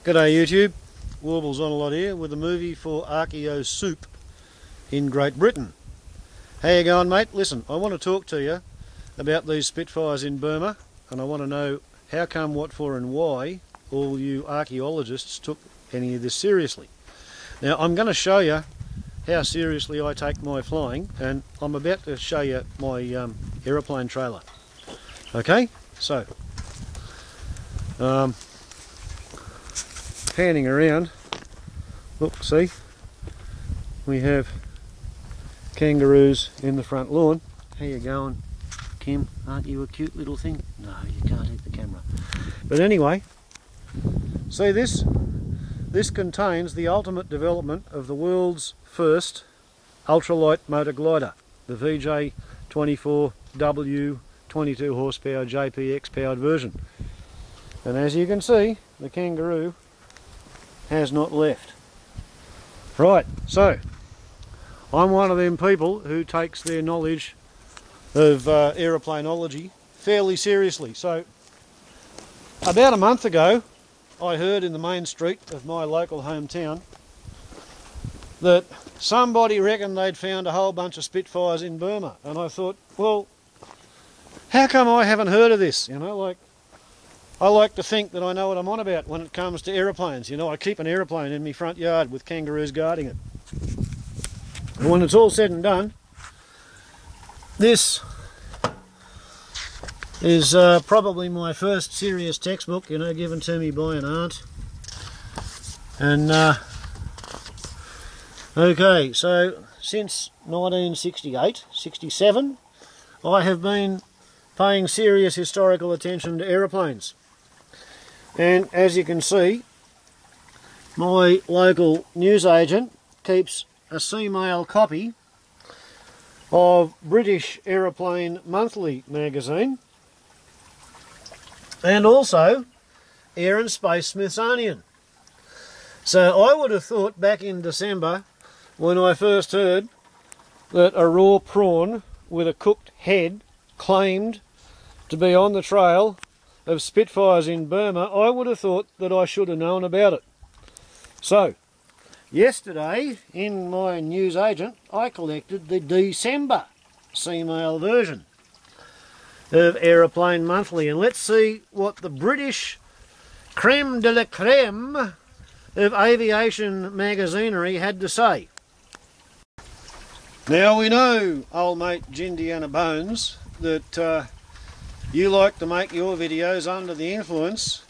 G'day YouTube, Warbles on a lot here with a movie for Archaeo Soup in Great Britain. How you going, mate? Listen, I want to talk to you about these Spitfires in Burma, and I want to know how come, what for and why all you archaeologists took any of this seriously. Now I'm going to show you how seriously I take my flying, and I'm about to show you my aeroplane trailer. Okay, so panning around, look, see, we have kangaroos in the front lawn. How you going, Kim? Aren't you a cute little thing? No, you can't hit the camera. But anyway, see this? This contains the ultimate development of the world's first ultralight motor glider, the VJ24W 22 horsepower JPX powered version. And as you can see, the kangaroo has not left. Right, so I'm one of them people who takes their knowledge of aeroplanology fairly seriously. So about a month ago I heard in the main street of my local hometown that somebody reckoned they'd found a whole bunch of Spitfires in Burma, and I thought, well, how come I haven't heard of this? You know, like, I like to think that I know what I'm on about when it comes to aeroplanes. You know, I keep an aeroplane in my front yard with kangaroos guarding it. And when it's all said and done, this is probably my first serious textbook, you know, given to me by an aunt. And, okay, so since 1968, 67, I have been paying serious historical attention to aeroplanes. And as you can see, my local newsagent keeps a C-mail copy of British Aeroplane Monthly magazine and also Air and Space Smithsonian. So I would have thought back in December, when I first heard that a raw prawn with a cooked head claimed to be on the trail of Spitfires in Burma, I would have thought that I should have known about it. So, yesterday in my newsagent I collected the December C-mail version of Aeroplane Monthly, and let's see what the British creme de la creme of aviation magazinery had to say. Now we know, old mate Gindianna Bones, that you like to make your videos under the influence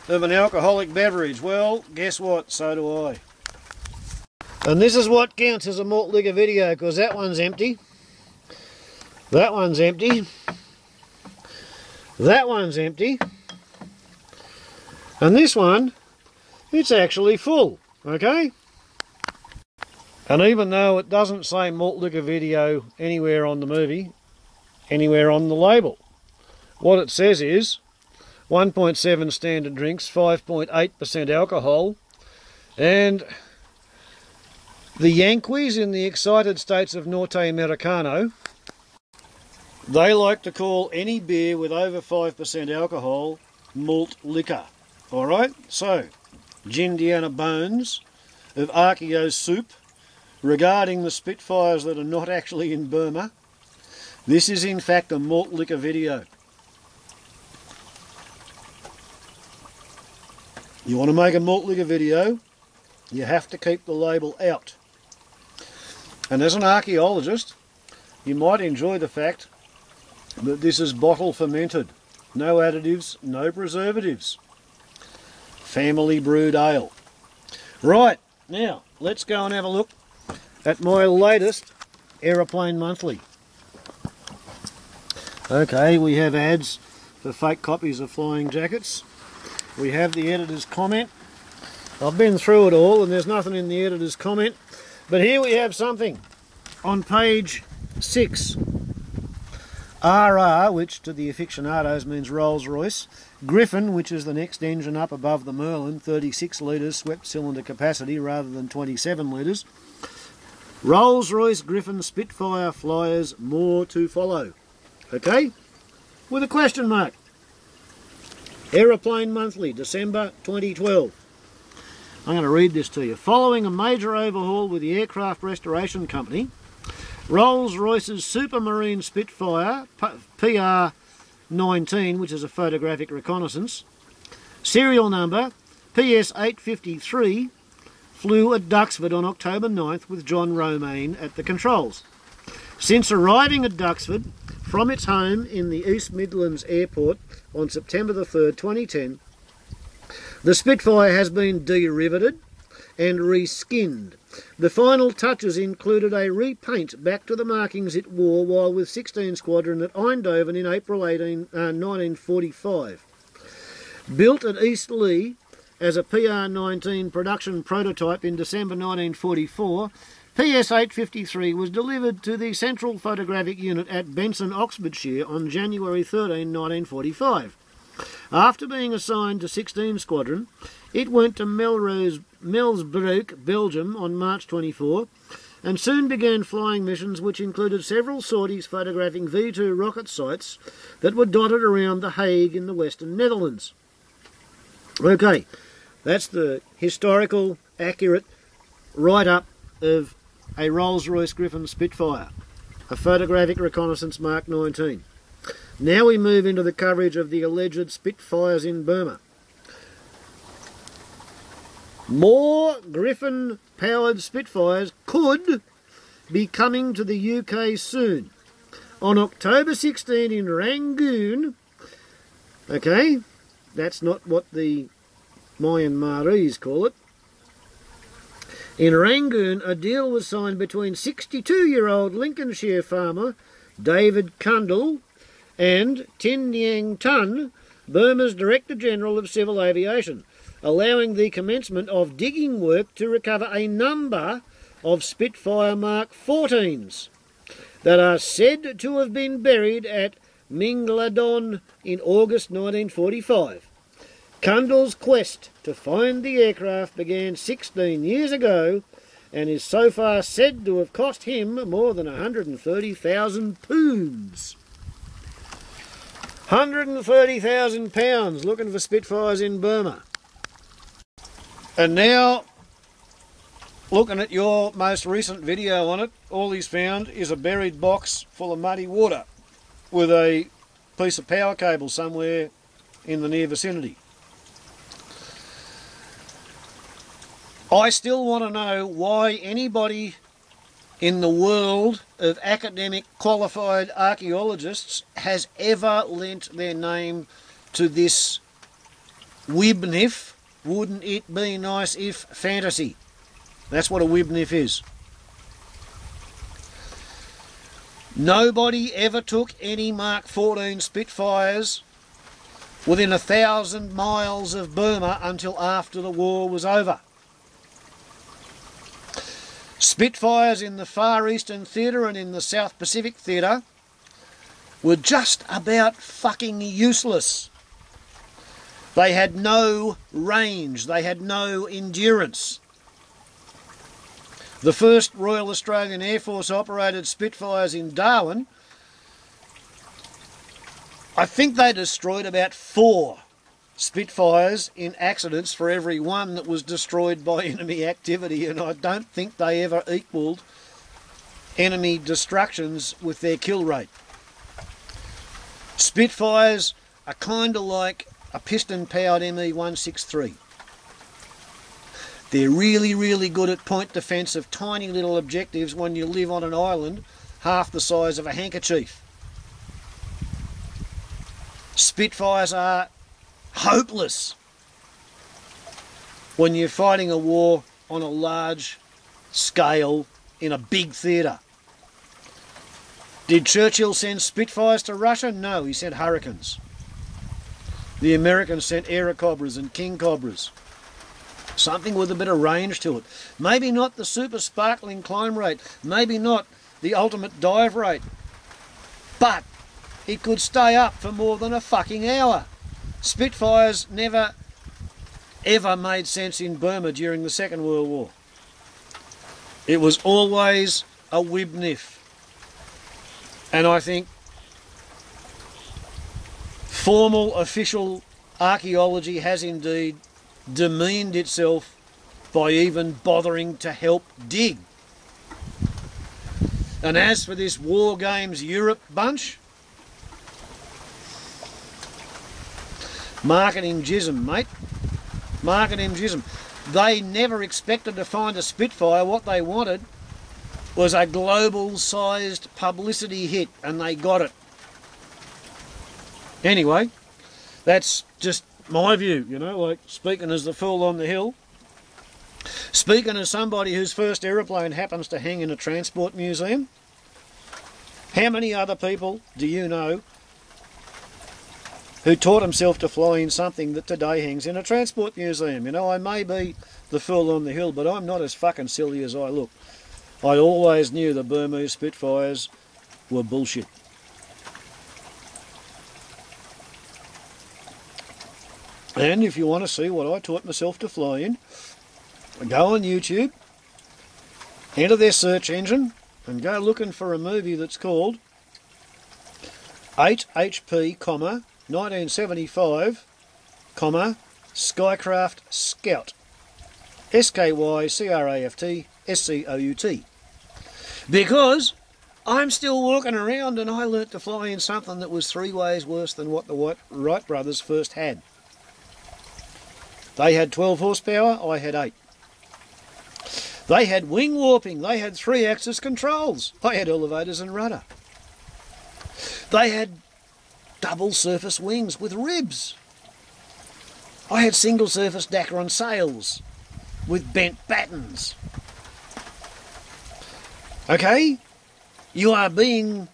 of an alcoholic beverage. Well, guess what? So do I. And this is what counts as a malt liquor video, because that one's empty. That one's empty. That one's empty. And this one, it's actually full, okay? And even though it doesn't say malt liquor video anywhere on the movie, anywhere on the label, what it says is 1.7 standard drinks, 5.8% alcohol, and the Yankees in the excited states of Norte Americano, they like to call any beer with over 5% alcohol malt liquor. Alright, so Gindianna Bones of Archaeo Soup, regarding the Spitfires that are not actually in Burma, this is in fact a malt liquor video. You want to make a malt liquor video, you have to keep the label out. And as an archaeologist, you might enjoy the fact that this is bottle fermented. No additives, no preservatives. Family brewed ale. Right, now let's go and have a look at my latest Aeroplane Monthly. Okay, we have ads for fake copies of flying jackets. We have the editor's comment. I've been through it all and there's nothing in the editor's comment. But here we have something on page 6. RR, which to the aficionados means Rolls-Royce. Griffin, which is the next engine up above the Merlin, 36 litres swept cylinder capacity rather than 27 litres. Rolls-Royce Griffin Spitfire Flyers, more to follow. Okay? With a question mark. Aeroplane Monthly, December 2012. I'm going to read this to you. Following a major overhaul with the Aircraft Restoration Company, Rolls-Royce's Supermarine Spitfire PR-19, which is a photographic reconnaissance, serial number PS-853, flew at Duxford on October 9th with John Romaine at the controls. Since arriving at Duxford from its home in the East Midlands Airport on September the 3rd, 2010, the Spitfire has been de-riveted and reskinned. The final touches included a repaint back to the markings it wore while with 16 Squadron at Eindhoven in April 1945. Built at East Leigh as a PR-19 production prototype in December 1944, PS-853 was delivered to the Central Photographic Unit at Benson, Oxfordshire on January 13, 1945. After being assigned to 16 Squadron, it went to Melsbroek, Belgium on March 24, and soon began flying missions which included several sorties photographing V-2 rocket sites that were dotted around The Hague in the Western Netherlands. Okay, that's the historical, accurate write-up of a Rolls-Royce Griffon Spitfire, a photographic reconnaissance Mark 19. Now we move into the coverage of the alleged Spitfires in Burma. More Griffon-powered Spitfires could be coming to the UK soon. On October 16 in Rangoon, okay, that's not what the Myanmarese call it. In Rangoon, a deal was signed between 62-year-old Lincolnshire farmer David Cundall and Tin Nyang Tun, Burma's Director General of Civil Aviation, allowing the commencement of digging work to recover a number of Spitfire Mark 14s that are said to have been buried at Mingladon in August 1945. Cundall's quest to find the aircraft began 16 years ago and is so far said to have cost him more than 130,000 pounds. 130,000 pounds looking for Spitfires in Burma. And now, looking at your most recent video on it, all he's found is a buried box full of muddy water with a piece of power cable somewhere in the near vicinity. I still want to know why anybody in the world of academic qualified archaeologists has ever lent their name to this wibnif, wouldn't it be nice if fantasy. That's what a wibnif is. Nobody ever took any Mark 14 Spitfires within 1,000 miles of Burma until after the war was over. Spitfires in the Far Eastern Theatre and in the South Pacific Theatre were just about fucking useless. They had no range, they had no endurance. The first Royal Australian Air Force operated Spitfires in Darwin, I think they destroyed about 4 Spitfires in accidents for every one that was destroyed by enemy activity, and I don't think they ever equalled enemy destructions with their kill rate. Spitfires are kind of like a piston-powered ME-163. They're really, really good at point defence of tiny little objectives when you live on an island half the size of a handkerchief. Spitfires are hopeless when you're fighting a war on a large scale in a big theatre. Did Churchill send Spitfires to Russia? No, he sent Hurricanes. The Americans sent Airacobras and King Cobras. Something with a bit of range to it. Maybe not the super sparkling climb rate, maybe not the ultimate dive rate, but it could stay up for more than a fucking hour. Spitfires never ever made sense in Burma during the Second World War. It was always a wibnif. And I think formal official archaeology has indeed demeaned itself by even bothering to help dig. And as for this War Games Europe bunch, marketing jism, mate. Marketing jism. They never expected to find a Spitfire. What they wanted was a global-sized publicity hit, and they got it. Anyway, that's just my view, you know, like speaking as the fool on the hill. Speaking as somebody whose first aeroplane happens to hang in a transport museum. How many other people do you know who taught himself to fly in something that today hangs in a transport museum? You know, I may be the fool on the hill, but I'm not as fucking silly as I look. I always knew the Burmese Spitfires were bullshit. And if you want to see what I taught myself to fly in, go on YouTube, enter their search engine, and go looking for a movie that's called 8HP, 1975, Skycraft Scout. Skycraft Scout. Because I'm still walking around and I learnt to fly in something that was 3 ways worse than what the Wright brothers first had. They had 12 horsepower, I had 8. They had wing warping, they had 3-axis controls, I had elevators and rudder. They had double surface wings with ribs. I had single surface Dacron sails with bent battens. Okay, you are being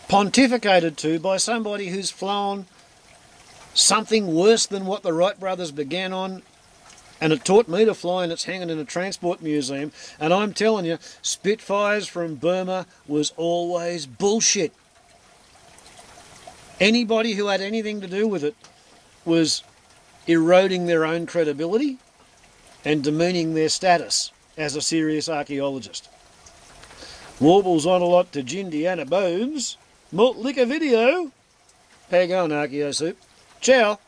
pontificated to by somebody who's flown something worse than what the Wright brothers began on, and it taught me to fly, and it's hanging in a transport museum. And I'm telling you, Spitfires from Burma was always bullshit. Anybody who had anything to do with it was eroding their own credibility and demeaning their status as a serious archaeologist. Warbles on a lot to Gindianna bones. Malt liquor video. How you going, Archaeo Soup? Ciao.